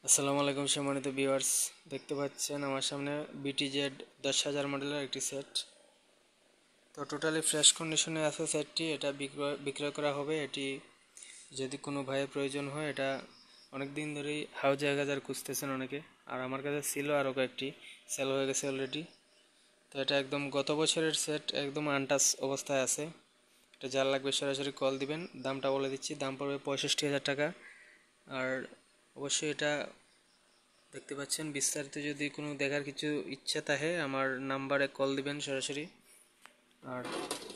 আসসালামু আলাইকুম সম্মানিত ভিউয়ার্স, দেখতে পাচ্ছেন আমার সামনে বিটিজেড 10,000 মডেলের একটি সেট। তো টোটালি ফ্রেশ কন্ডিশনে আছে সেটটি। এটা বিক্রয় করা হবে। এটি যদি কোনো ভাইয়ের প্রয়োজন হয়, এটা অনেক দিন ধরেই হাউজ 1000 খুঁজতেছেন অনেকে, আর আমার কাছে ছিল আরও কয়েকটি, সেল হয়ে গেছে অলরেডি। তো এটা একদম গত বছরের সেট, একদম আনটাচ অবস্থায় আছে। এটা যার লাগবে সরাসরি কল দিবেন। দামটা বলে দিচ্ছি, দাম পড়বে 65,000 টাকা। আর অবশ্যই এটা দেখতে পাচ্ছেন। বিস্তারিত যদি কোনো দেখার কিছু ইচ্ছা থাকে, আমার নাম্বারে কল দিবেন সরাসরি। আর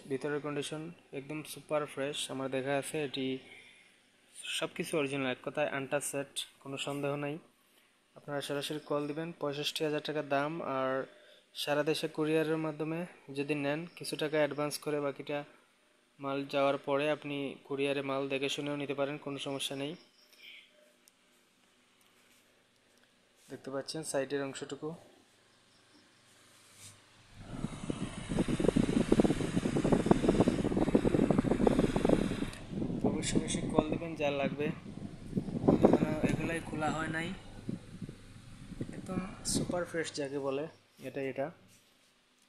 ভিতরের কন্ডিশন একদম সুপার ফ্রেশ, আমার দেখা আছে। এটি সব কিছু অরিজিনাল, এক কথায় আনটাচ সেট, কোনো সন্দেহ নাই। আপনারা সরাসরি কল দিবেন। 65,000 টাকা দাম। আর সারা দেশে কুরিয়ারের মাধ্যমে যদি নেন, কিছু টাকা অ্যাডভান্স করে বাকিটা মাল যাওয়ার পরে আপনি কুরিয়ারে মাল দেখে শুনেও নিতে পারেন, কোনো সমস্যা নেই। দেখতে পাচ্ছেন সাইডের অংশটুকু। অবশ্যই অবশ্যই কল দেবেন যা লাগবে। এগুলাই খোলা হয় নাই, একদম সুপার ফ্রেশ যাকে বলে এটা।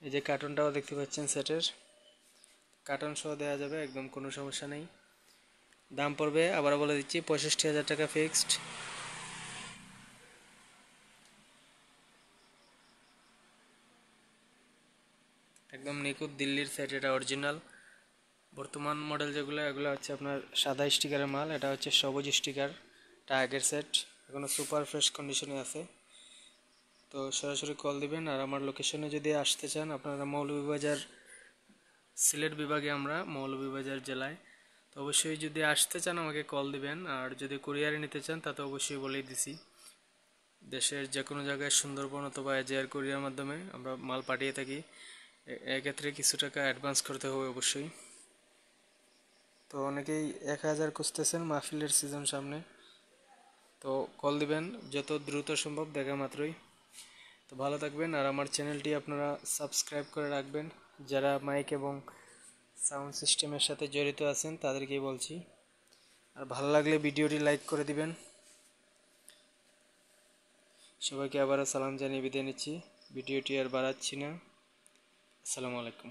এই যে কার্টনটাও দেখতে পাচ্ছেন, সেটের কার্টন সহ দেওয়া যাবে, একদম কোনো সমস্যা নেই। দাম পড়বে, আবার বলে দিচ্ছি, 65,000 টাকা ফিক্সড। একদম নিখুঁত দিল্লির সেট, এটা অরিজিনাল। বর্তমান মডেল যেগুলো, এগুলো হচ্ছে আপনার সাদা স্টিকারের মাল, এটা হচ্ছে সবুজ স্টিকার। এটা আগের সেট, এখনো সুপার ফ্রেশ কন্ডিশনে আছে। তো সরাসরি কল দিবেন। আর আমার লোকেশনে যদি আসতে চান, আপনারা মৌলভীবাজার, সিলেট বিভাগে, আমরা মৌলভীবাজার জেলায়। তো অবশ্যই যদি আসতে চান আমাকে কল দিবেন। আর যদি কুরিয়ারে নিতে চান, তা তো অবশ্যই বলেই দিছি, দেশের যে কোনো জায়গায় সুন্দরবন অথবা এয়ার কুরিয়ার মাধ্যমে আমরা মাল পাঠিয়ে থাকি। এক্ষেত্রে কিছু টাকা অ্যাডভান্স করতে হবে অবশ্যই। তো অনেকেই 1000 খুঁজতেছেন, মাহফিলের সিজন সামনে। তো কল দিবেন যত দ্রুত সম্ভব, দেখা মাত্রই। তো ভালো থাকবেন। আর আমার চ্যানেলটি আপনারা সাবস্ক্রাইব করে রাখবেন। যারা মাইক এবং সাউন্ড সিস্টেমের সাথে জড়িত আছেন তাদেরকেই বলছি। আর ভালো লাগলে ভিডিওটি লাইক করে দিবেন। সবাইকে আবারও সালাম জানিয়ে বিদায় নিচ্ছি। ভিডিওটি আর বাড়াচ্ছি না। আসসালামু আলাইকুম।